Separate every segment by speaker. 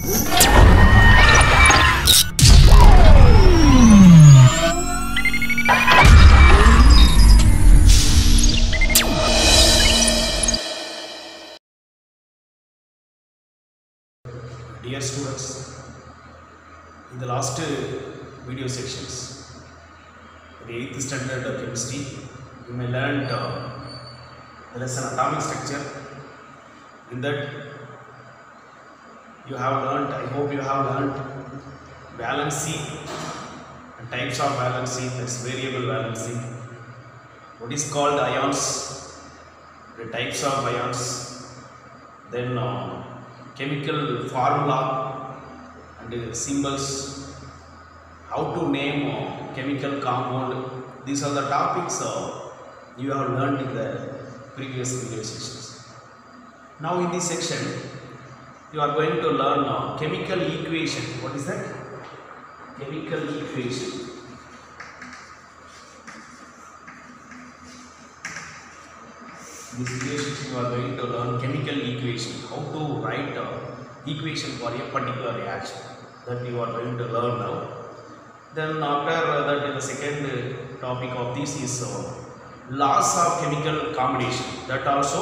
Speaker 1: Dear students, in the last video sections, the 8th standard of chemistry, you may learn the lesson atomic structure. In that, you have learnt, I hope you have learnt valency and types of valency, that's variable valency. What is called ions, the types of ions, then chemical formula and symbols, how to name chemical compound. These are the topics you have learned in the previous video sessions. Now in this section, you are going to learn chemical equation. What is that? Chemical equation. In this video section, you are going to learn chemical equation, how to write equation for a particular reaction, that you are going to learn now. Then after that, the second topic of this is laws of chemical combination, that also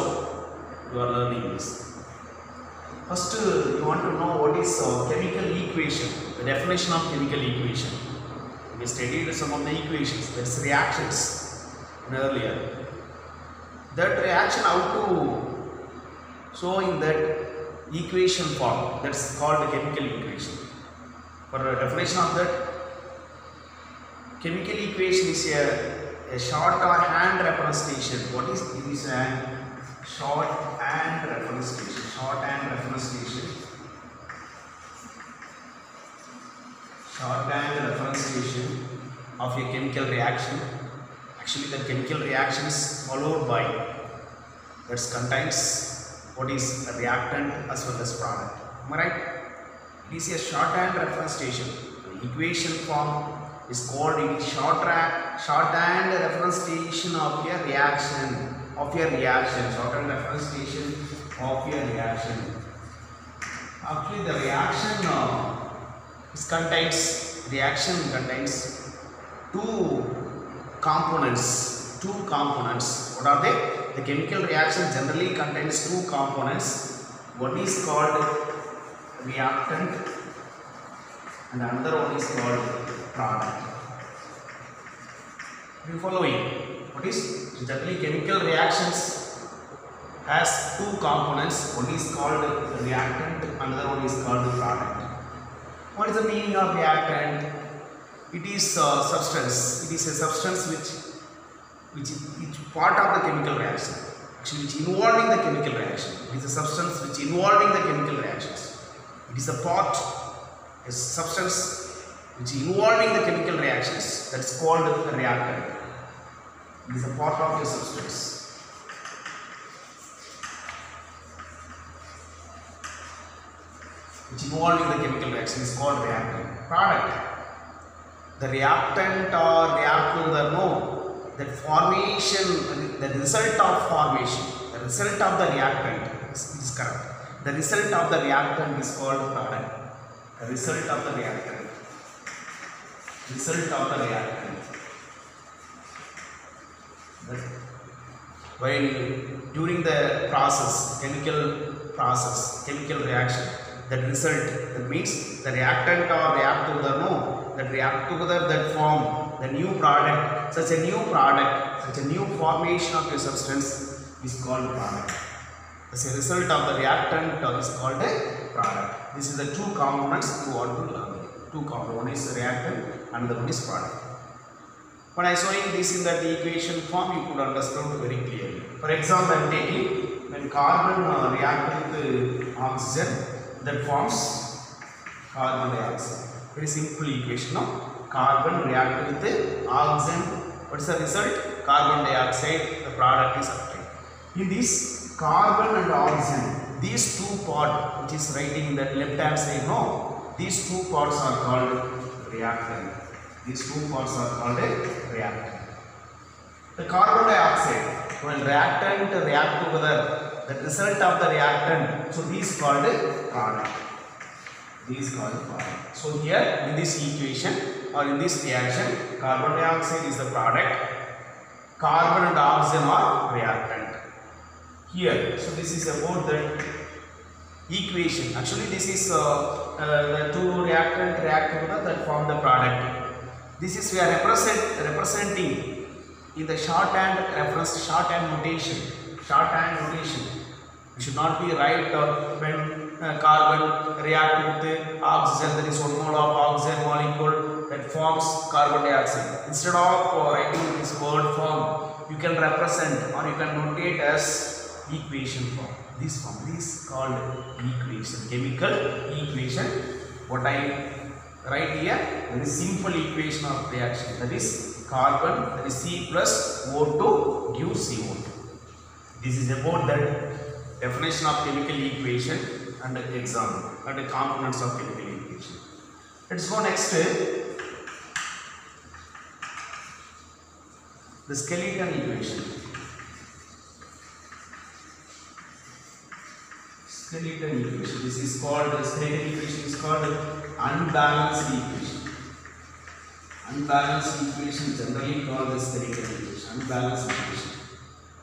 Speaker 1: you are learning this. First, you want to know what is chemical equation, the definition of chemical equation. We studied some of the equations, that's reactions earlier. That reaction how to show in that equation form, that's called chemical equation. For a definition of that, chemical equation is a shorthand representation. What is it? Is a shorthand representation. Shorthand representation. Shorthand representation of a chemical reaction. Actually, the chemical reaction is followed by that contains what is a reactant as well as product. Am I right? It is a shorthand representation. The equation form is called shorthand representation of a reaction. Shorthand representation of a reaction. Actually, the reaction contains two components. What are they? The chemical reaction generally contains two components. One is called reactant and another one is called product. You following? What is generally chemical reactions has two components. One is called reactant, another one is called product. What is the meaning of reactant? It is substance. It is a substance which is part of the chemical reaction. Actually, which involving the chemical reaction. It is a substance which involving the chemical reactions. It is a substance which involving the chemical reactions. That's called a reactant. It is a part of the substance. Which involving the chemical reaction is called reactant. Product. The reactant or reactant, that formation, the result of formation, the result of the reactant is correct. The result of the reactant is called product. The result of the reactant. While during the process, chemical reaction, that result, that means the reactant or react together, that react together, that form the new product, such a new formation of a substance is called product. As a result of the reactant is called a product. This is the two components you want to learn. Two components, one is reactant and the one is product. When I showing this in that equation form, you could understand very clearly. For example, I am taking when carbon react with oxygen, that forms carbon dioxide. Very simple equation, no? Carbon react with oxygen. What is the result? Carbon dioxide. The product is obtained. In this carbon and oxygen, these two parts, which is writing in that left hand side, no? These two parts are called reactant. These two parts are called a reactant. The carbon dioxide, when reactant react together, the result of the reactant, so these called a product. This is called product. So here in this equation or in this reaction, carbon dioxide is the product, carbon and oxygen are reactant. Here, so this is about the equation. Actually, this is the two reactant react together that form the product. This is we are representing in the shorthand reference, shorthand notation. Shorthand notation. We should not be right when carbon react with oxygen. There is 1 mole of oxygen molecule that forms carbon dioxide. Instead of writing this word form, you can represent or you can notate as equation form. This form is called equation, chemical equation. What I write here, very simple equation of reaction. That is carbon, that is C plus O2 gives CO2. This is about the definition of chemical equation and the example and the components of chemical equation. Let's go next. The skeleton equation. Skeleton equation. This is called the skeleton equation is called unbalanced equation. Unbalanced equation generally called the skeleton equation. Unbalanced equation.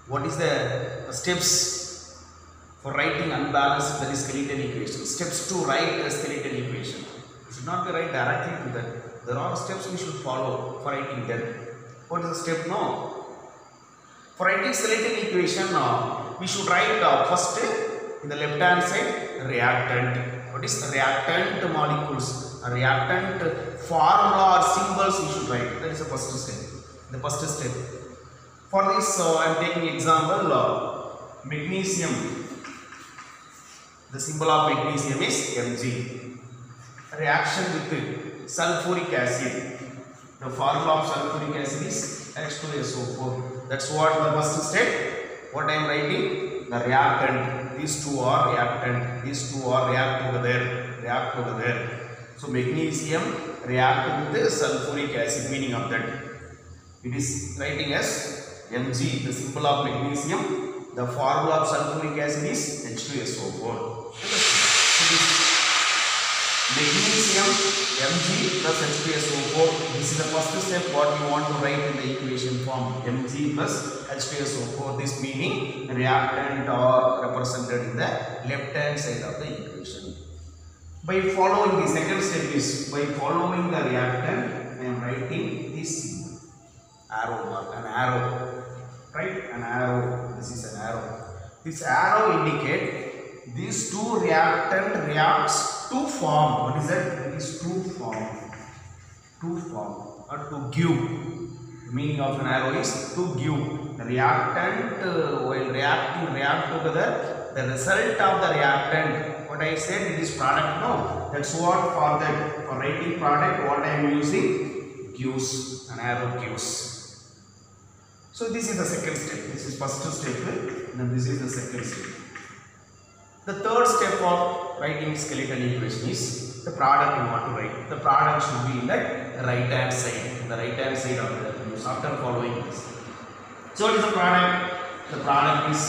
Speaker 1: What is the steps for writing unbalanced, that is skeleton equation? Steps to write a skeleton equation. You should not be write directly to that. There are steps we should follow for writing that. What is the step? No. For writing skeleton equation, we should write first in the left hand side reactant. What is the reactant molecules? A reactant formula or symbols we should write. That is the first step. The first step. For this, I am taking example magnesium. The symbol of magnesium is Mg. Reaction with sulfuric acid. The formula of sulfuric acid is H2SO4. That's what the first step. What I am writing? The reactant. These two are reactant. These two are react together. React together. So magnesium react with the sulfuric acid. Meaning of that, it is writing as Mg. The symbol of magnesium. The formula of sulfuric acid is H2SO4. So this magnesium Mg plus H2SO4. This is the first step what you want to write in the equation form. Mg plus H2SO4. This meaning reactant are represented in the left hand side of the equation. By following the second step is by following the reactant, I am writing this symbol. Arrow mark, an arrow. Right? An arrow. This is an arrow. This arrow indicate these two reactant reacts to form. What is that? It is to form. To form or to give. The meaning of an arrow is to give. The reactant while reacting react together. The result of the reactant. What I said, it is product. No. That's what for that. For writing product, what I am using? Gives. An arrow gives. So this is the second step. This is first step, and this is the second step. The third step of writing skeleton equation is the product you want to write. The product should be in the right hand side. The right hand side of the use after following this. So what is the product? The product is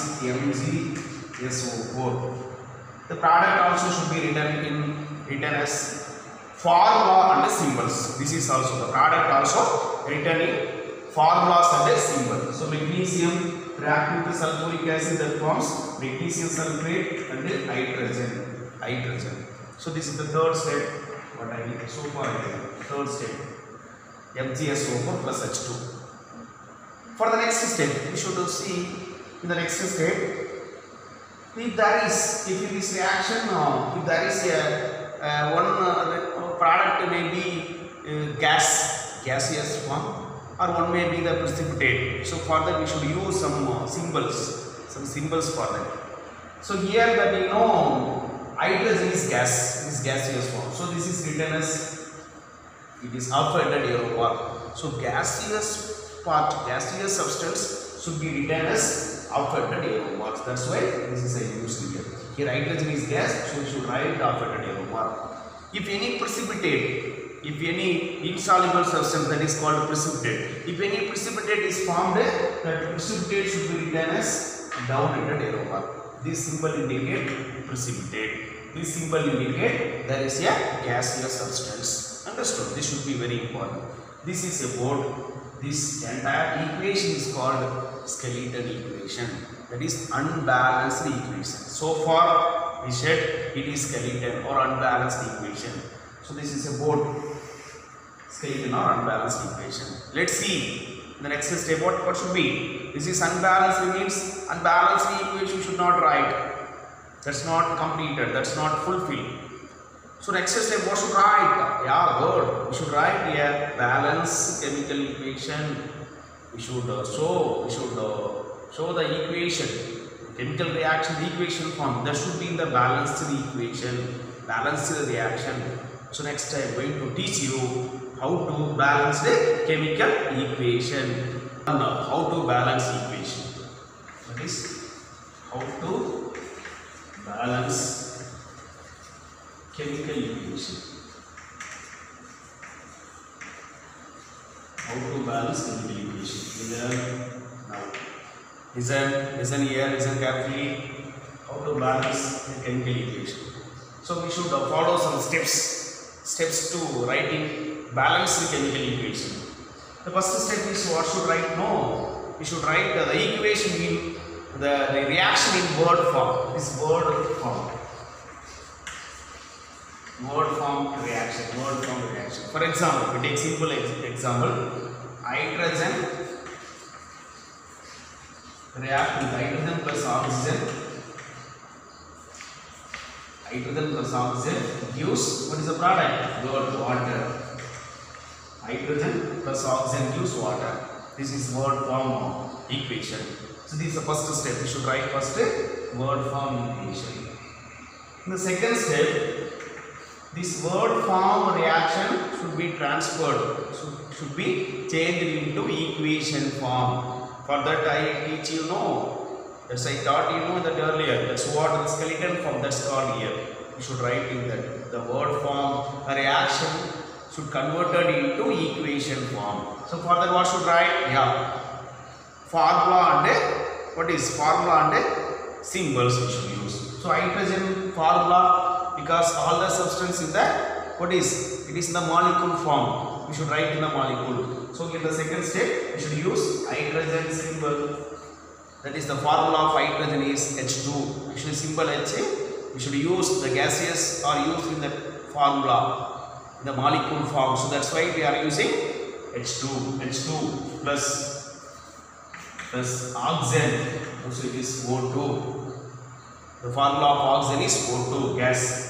Speaker 1: MgSO4. The product also should be written as formula and symbols. This is also the product also written in formulas and a symbol. So magnesium react with the sulfuric acid that forms magnesium sulfate and hydrogen. So this is the third step. What I did so far. Third step. MgSO4 plus H2. For the next step, we should see in the next step. If this reaction, if there is a one product may be gaseous form. Or one may be the precipitate. So for that we should use some symbols for that. So here that we know hydrogen is gas, is gaseous form. So this is written as it is alpha-ended arrow mark. So gaseous substance should be written as alpha-ended arrow marks. That's why this is a used here. Here hydrogen is gas, so we should write alpha-ended arrow mark. If any precipitate, if any insoluble substance, that is called precipitate. If any precipitate is formed, that precipitate should be written as down-ended arrow mark. This symbol indicates precipitate. This symbol indicate there is a gaseous substance. Understood? This should be very important. This is a board. This entire equation is called skeleton equation. That is unbalanced equation. So far we said it is skeleton or unbalanced equation. So this is a board skeleton or unbalanced equation. Let's see the next step. What should be? This is unbalanced, means unbalanced equation should not write. That's not completed. That's not fulfilled. So next step, what should write? Yeah, good. We should write here balanced chemical equation. We should show the equation, chemical reaction, the equation form. That should be in the balanced equation, balanced reaction. So next I am going to teach you how to balance the chemical equation. How to balance equation. That is how to balance chemical equation. How to balance chemical equation. Now listen here, listen carefully. How to balance the chemical equation. So we should follow some steps to writing balanced chemical equation. The first step is what should write? No, we should write the equation in the reaction in word form. This word form. Word form reaction. For example, we take simple example. Hydrogen react with hydrogen plus oxygen. Hydrogen plus oxygen gives, what is the product? Water. Hydrogen plus oxygen gives water. This is word form equation. So this is the first step. We should write first word form equation. In the second step, this word form reaction should be transferred, should be changed into equation form. For that I teach you that's I taught you that earlier. That's what the skeleton form, that's called here. You should write in that the word form reaction should converted into equation form. So for that what should write? Yeah, formula and what is formula and symbols we should use. So hydrogen formula, because all the substance in the it is in the molecule form. We should write in the molecule. So in the second step we should use hydrogen symbol. That is the formula of hydrogen is H2. Actually symbol H. We should use the gaseous are used in the formula in the molecule form. So that's why we are using H2 plus oxygen. Also it is O2. The formula of oxygen is O2, gas.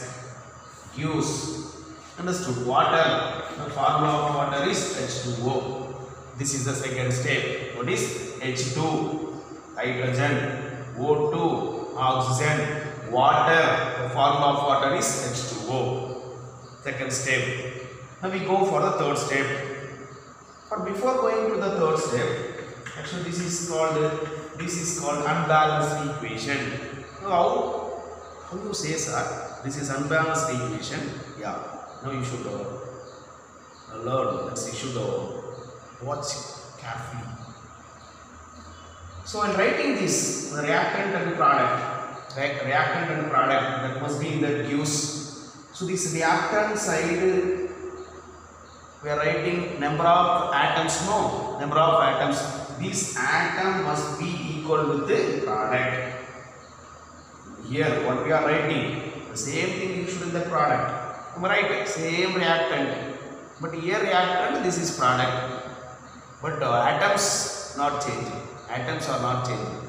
Speaker 1: Use. Understood? Water. The formula of water is H2O. This is the second step. What is H2? Hydrogen. O2. Oxygen. Water. The formula of water is H2O. Second step. Now we go for the third step. But before going to the third step, actually this is called unbalanced equation. How you say, sir? This is unbalanced equation. Yeah. Now you should learn. You should watch carefully. So in writing this, the reactant and the product, that must be in the gives. So this reactant side, we are writing number of atoms. No, number of atoms. This atom must be equal with the product. Here, what we are writing, the same thing you should in the product. Right, same reactant, but here reactant, this is product, but atoms not changing. Atoms are not changing.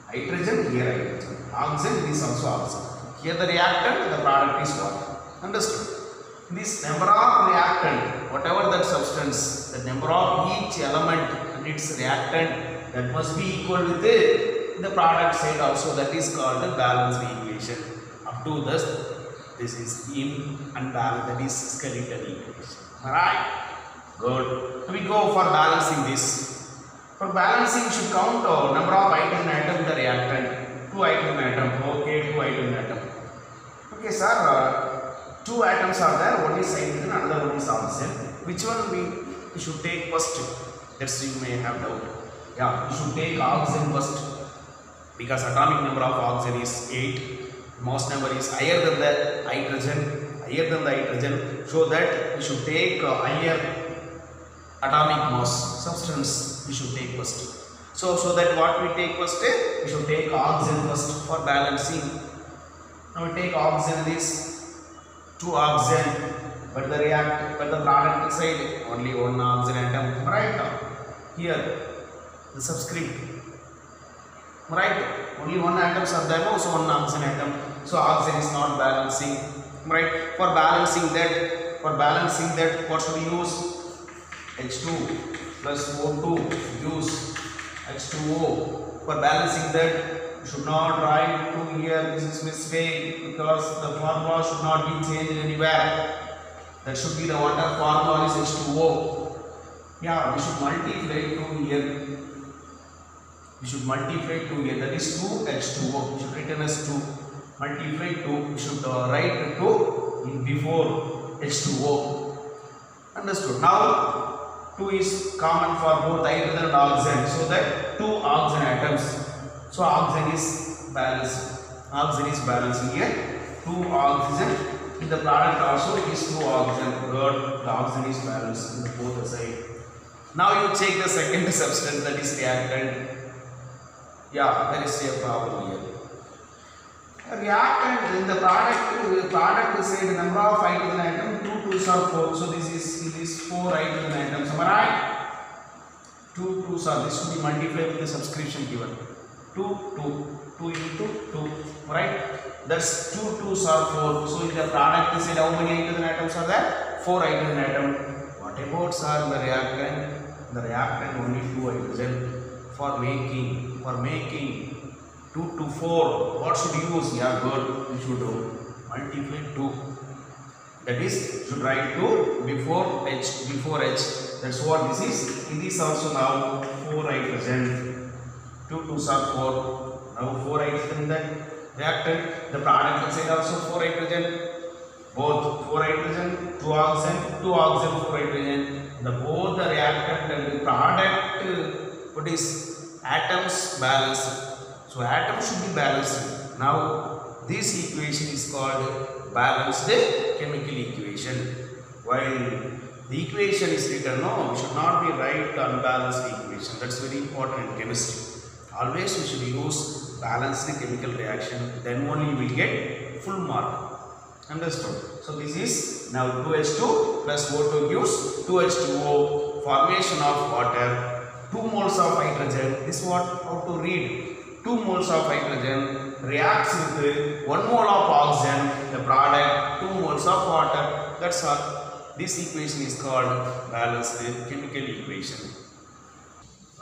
Speaker 1: Hydrogen, here hydrogen. Oxygen, this also oxygen. Here the reactant, the product is water. Understood? This number of reactant, whatever that substance, the number of each element and its reactant, that must be equal with the product side also. That is called the balanced equation. Up to this is in unbalanced, that is skeleton equation. Alright? Good. So we go for balancing this. For balancing, you should count number of hydrogen atom in the reactant. 2 hydrogen atom. Okay, 2 hydrogen atom. Okay, sir. 2 atoms are there. One is hydrogen, another one is oxygen. Which one we should take first? That's you may have doubt. Yeah, you should take oxygen first, because atomic number of oxygen is 8. mass number is higher than the hydrogen, so that we should take higher atomic mass substance we should take first. So that what we take first, we should take oxygen first for balancing. Now we take oxygen, this 2 oxygen, but the product side only 1 oxygen atom, right? Here the subscript, right? Only 1 atoms are there, so 1 oxygen atom. So oxygen is not balancing, right? For balancing that, what should we use? H2 plus O2 use H2O. For balancing that, you should not write 2 here. This is mistake, because the formula should not be changed anywhere. That should be the water formula is H2O. Yeah, we should multiply 2 here. That is 2 H2O. We should written as 2. Multiply 2. We should write 2 before H2O. Understood? Now 2 is common for both hydrogen and oxygen, so that 2 oxygen atoms. So oxygen is balancing here. 2 oxygen. In the product also it is 2 oxygen. Good. The oxygen is balanced in both the side. Now you check the second substance, that is reactant. Yeah, there is a problem here. Reactant in the product side, the number of hydrogen atoms, 2 2s are 4. So this is 4 hydrogen atoms. Am I right? 2 2s are, this should be multiplied with the subscription given. 2 into 2, right? That's 2 2s are 4. So in the product side, how many hydrogen atoms are there? 4 hydrogen atoms. What about sir in the reactant? The reactant only 2 hydrogen. For making 2 to 4, what should you use? Yeah, good. You should multiply 2. That is, you should write 2 before H. That's what this is. In this also now 4 hydrogen. 2 2s are 4. Now 4 hydrogen in that reactant. The product inside also 4 hydrogen. Both 4 hydrogen, 2 oxygen, 4 hydrogen. Both the reactant and the product, what is atoms balanced. So atoms should be balanced. Now this equation is called balanced chemical equation. While the equation is written, no, we should not be write unbalanced equation. That's very important in chemistry. Always we should use balanced chemical reaction. Then only we will get full mark. Understood? So this is now 2H2 plus O2 gives 2H2O. Formation of water. 2 moles of hydrogen. This is what how to read. 2 moles of hydrogen reacts with 1 mole of oxygen, the product 2 moles of water. That's all. This equation is called balanced chemical equation.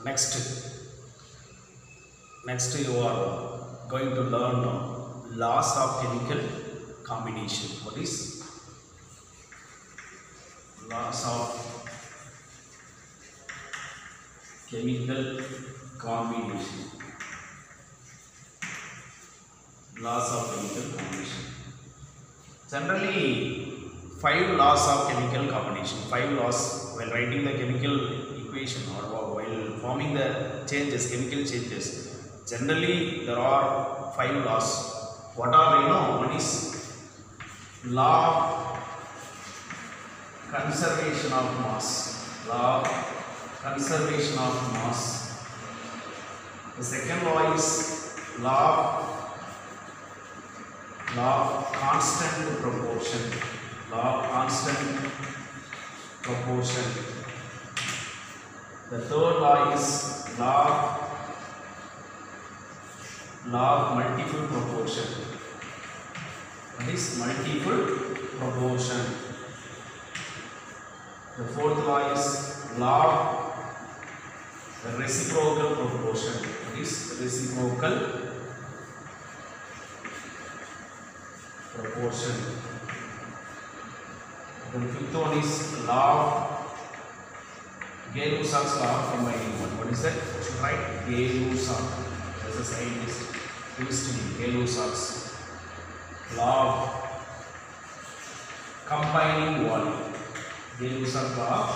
Speaker 1: Next you are going to learn laws of chemical combination. What is laws of chemical combination? Laws of chemical combination. Generally, 5 laws of chemical combination. 5 laws while writing the chemical equation or while forming the chemical changes. Generally, there are 5 laws. What are they? No, one is law of conservation of mass. Law of conservation of mass. The second law is law of constant proportion. Law of constant proportion. The third law is law of multiple proportion. What is multiple proportion? The fourth law is law of reciprocal proportion. What is reciprocal proportion? The fifth one is law of Gay-Lussac's law of combining one. What is that? You should write Gay-Lussac. As a scientist, chemistry, Gay-Lussac's law of combining volume. Gay-Lussac's law of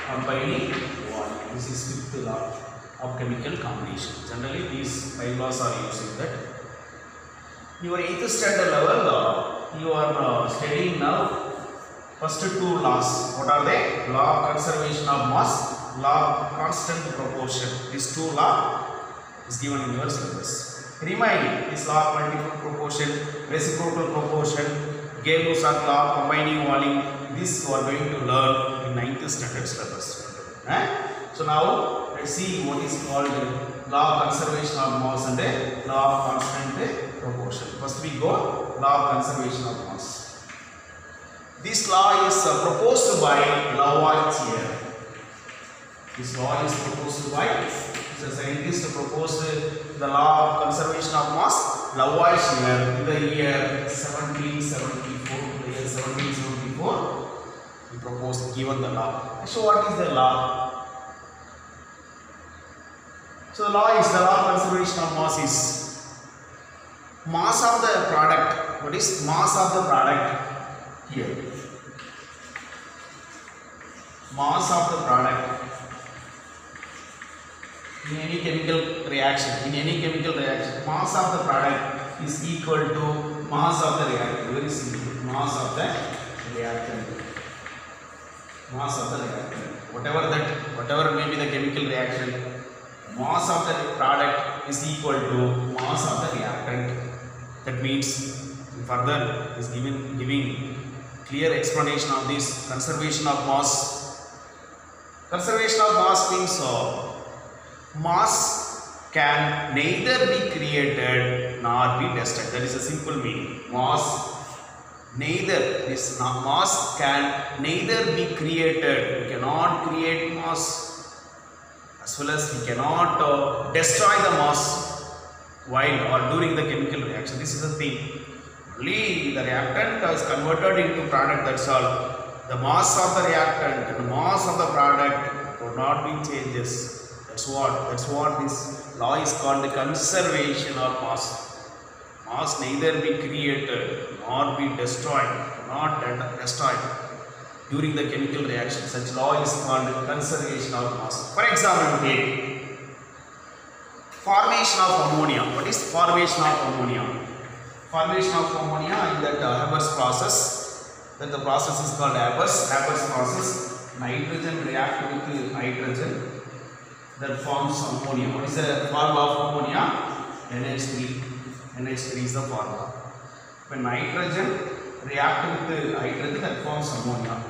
Speaker 1: combining volume. This is fifth law of chemical combination. Generally, these 5 laws are used in that. Your 8th standard level, you are studying now first two laws. What are they? Law of conservation of mass, law of constant proportion. These two laws is given in your syllabus. Remind this law of multiple proportion, reciprocal proportion, Gay-Lussac law, combining volume. This you are going to learn in 9th standard syllabus. So now let's see what is called law of conservation of mass and law of constant proportion. First we go law of conservation of mass. This law is proposed by Lavoisier. This law is proposed by the scientist proposed the law of conservation of mass, Lavoisier, in the year 1774. The year 1774, he proposed, given the law. So what is the law? So the law is the law of conservation of mass is mass of the product. What is mass of the product? Here, mass of the product in any chemical reaction. In any chemical reaction, mass of the product is equal to mass of the reactant. Very simple. Mass of the reactant. Mass of the reactant. Whatever may be the chemical reaction, mass of the product is equal to mass of the reactant. That means further is giving clear explanation of this conservation of mass. Conservation of mass means mass can neither be created nor be destroyed. That is a simple meaning. Mass can neither be created. We cannot create mass, as well as we cannot destroy the mass while or during the chemical reaction. This is the thing. Only the reactant is converted into product, that's all. The mass of the reactant and the mass of the product could not be changes. That's what this law is called, the conservation of mass. Mass neither be created nor be destroyed, not destroyed during the chemical reaction. Such law is called conservation of mass. For example, take formation of ammonia. What is formation of ammonia? Formation of ammonia in that Haber's process. That the process is called Haber's process. Nitrogen react with hydrogen that forms ammonia. What is the formula of ammonia? NH3. NH3 is the formula. When nitrogen react with hydrogen, that forms ammonia.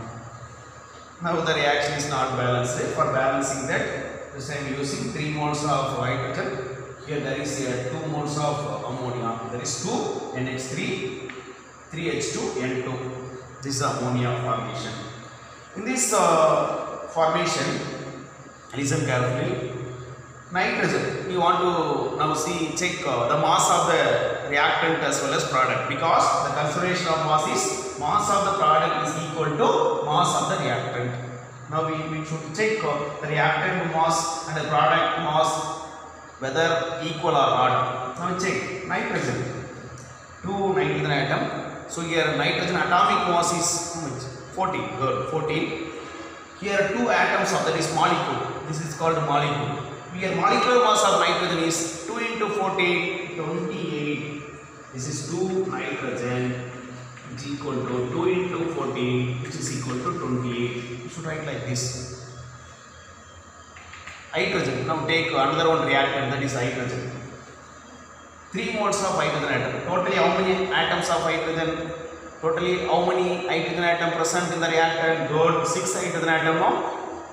Speaker 1: Now the reaction is not balanced. For balancing that, the same using 3 moles of hydrogen. Here there is 2 moles of ammonia. There is 2 NH3, 3H2N2. This is ammonia formation. In this formation, listen carefully. Nitrogen, we want to now check the mass of the reactant as well as product, because the conservation of mass is mass of the product is equal to mass of the reactant. Now we should check the reactant mass and the product mass whether equal or not. Now check nitrogen, 2 nitrogen atom. So here nitrogen atomic mass is how much? 14. Good, 14. Here 2 atoms of that is molecule. This is called molecule. Here molecular mass of nitrogen is 2 into 14, 28. This is 2 nitrogen, which is equal to 2 into 14, which is equal to 28. You should write like this. Hydrogen. Now take another one reactant, that is hydrogen. 3 moles of hydrogen atom. Totally how many atoms of hydrogen? Totally how many hydrogen atom present in the reactant? Good. 6 hydrogen atom. No?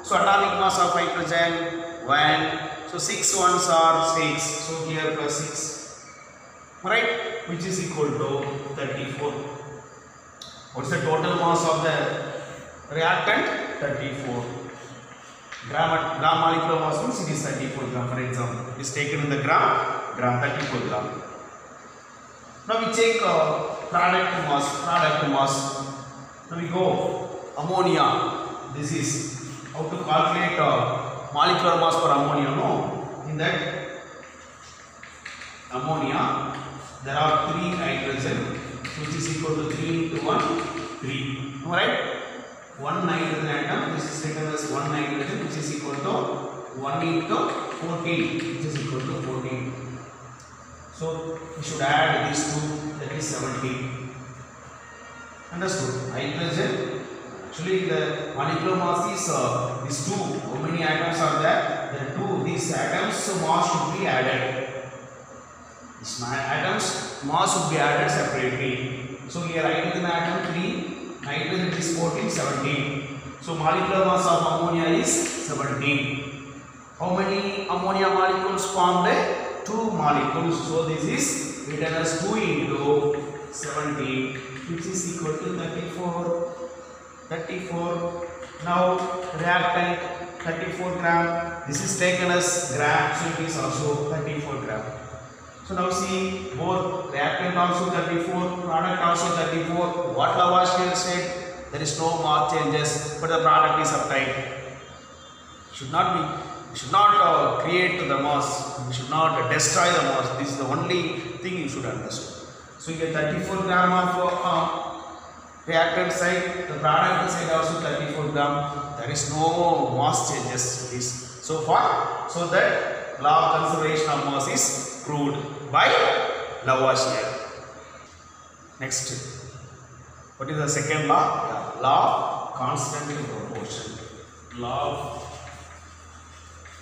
Speaker 1: So atomic mass of hydrogen 1. So 6 ones are 6. So here plus 6. Right? Which is equal to 34. What's the total mass of the reactant? 34. Gram molecular mass means it is 34 gram, for example. It is taken in the gram 34 gram. Now we check product mass. Now we go ammonia. This is how to calculate molecular mass for ammonia. No, in that ammonia there are 3 hydrogen, which is equal to 3 into 1, 3. Alright? 1 nitrogen atom, this is taken as 1 nitrogen, which is equal to 1 into 14, which is equal to 14. So we should add these two that is 17. Understood? Hydrogen, actually the molecular mass is 2. How many atoms are there? There are 2. These atoms mass should be added. These atoms mass should be added separately. So here hydrogen atom 3, nitrogen is 14, 17. So molecular mass of ammonia is 17. How many ammonia molecules formed? 2 molecules. So this is written as 2 into 17, which is equal to 34. 34. Now reactant 34 gram. This is taken as gram, so it is also 34 gram. So now see, both reactant also 34, product also 34. What Lavoisier said? There is no mass changes, but the product is obtained. Should not create the mass. We should not destroy the mass. This is the only thing you should understand. So you get 34 gram of reactant side. The product side also 34 gram. There is no mass changes to this so far. So that law of conservation of mass is proved by Lavoisier. Next, what is the second law? Yeah. Law of constant proportion. Law of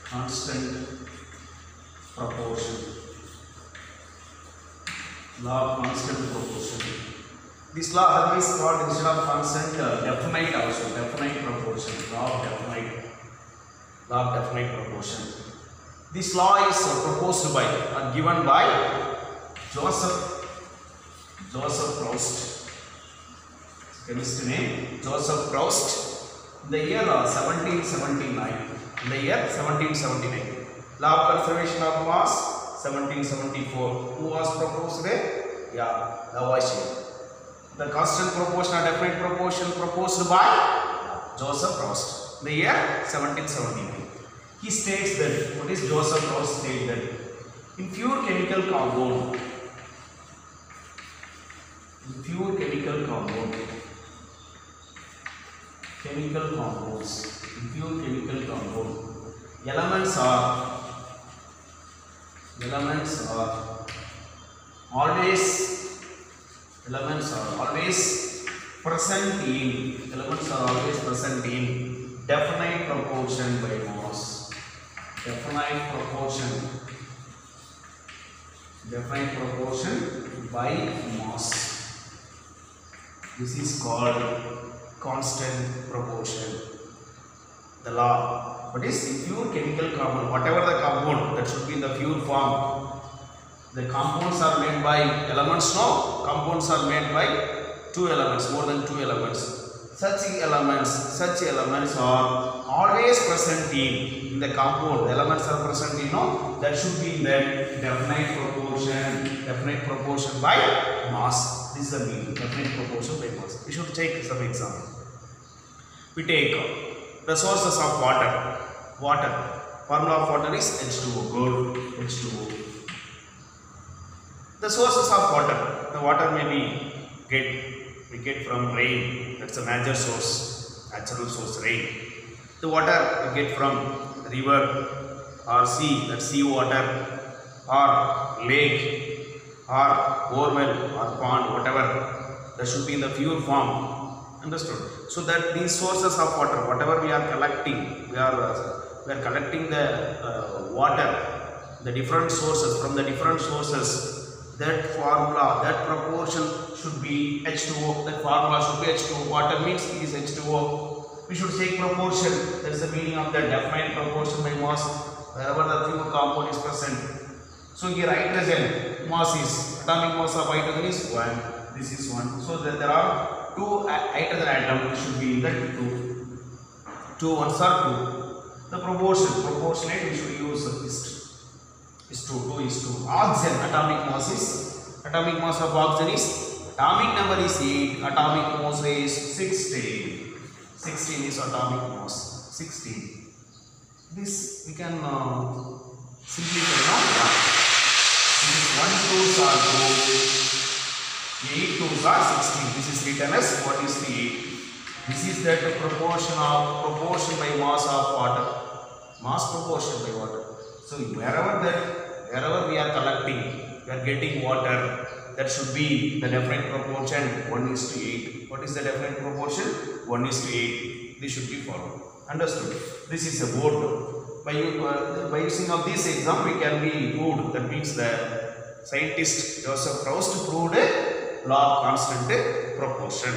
Speaker 1: constant proportion. Law of constant proportion. This law is called, instead of constant, definite also. Definite proportion. Law of definite proportion. This law is proposed by or given by Joseph Proust. Chemist name Joseph Proust. In the year 1779. In the year 1779. Law of conservation of mass 1774. Who was proposed? Yeah, Lavoisier. The constant proportion or definite proportion proposed by Joseph Proust. In the year 1779. He states that, what is Joseph Proust states that in pure chemical compound, elements are always present in definite proportion by mass. Definite proportion by mass. This is called constant proportion. The law. What is in pure chemical compound? Whatever the compound, that should be in the pure form. The compounds are made by elements. No, compounds are made by 2 elements, more than 2 elements. Such elements are always present in the compound. The elements are present in, that should be in the definite proportion by mass. This is the meaning, definite proportion by mass. We should take some example. We take the sources of water. Formula of water is H2O. Good, H2O. The sources of water. The water may be we get from rain. That's a major source, natural source, rain. The water we get from river or sea, that's sea water, or lake, or borewell, or pond, whatever. That should be in the pure form. Understood? So that these sources of water, whatever we are collecting, we are collecting the water, the different sources, from the different sources. That formula, that proportion should be H2O. That formula should be H2O. Water means it is H2O. We should take proportion. That is the meaning of the definite proportion by mass. Wherever the pure compound is present. So here hydrogen mass is, atomic mass of hydrogen is 1. This is 1. So there are 2 hydrogen atoms. It should be in that 2. 2 ones are 2. The proportionate we should use is 2 is 2. Oxygen atomic mass of oxygen is, atomic number is 8, atomic mass is 16. 16 is atomic mass. 16. This we can simplify now. This is 1 2s are 2, 8 2s are 16. This is written as what is the 8. This is that proportion by mass of water. Mass proportion by water. So wherever we are collecting, we are getting water. that should be the definite proportion 1:8. What is the definite proportion? 1:8. This should be followed. Understood? This is a board. By using of this exam, we can be proved. That means the scientist Joseph Proust proved a law of constant proportion.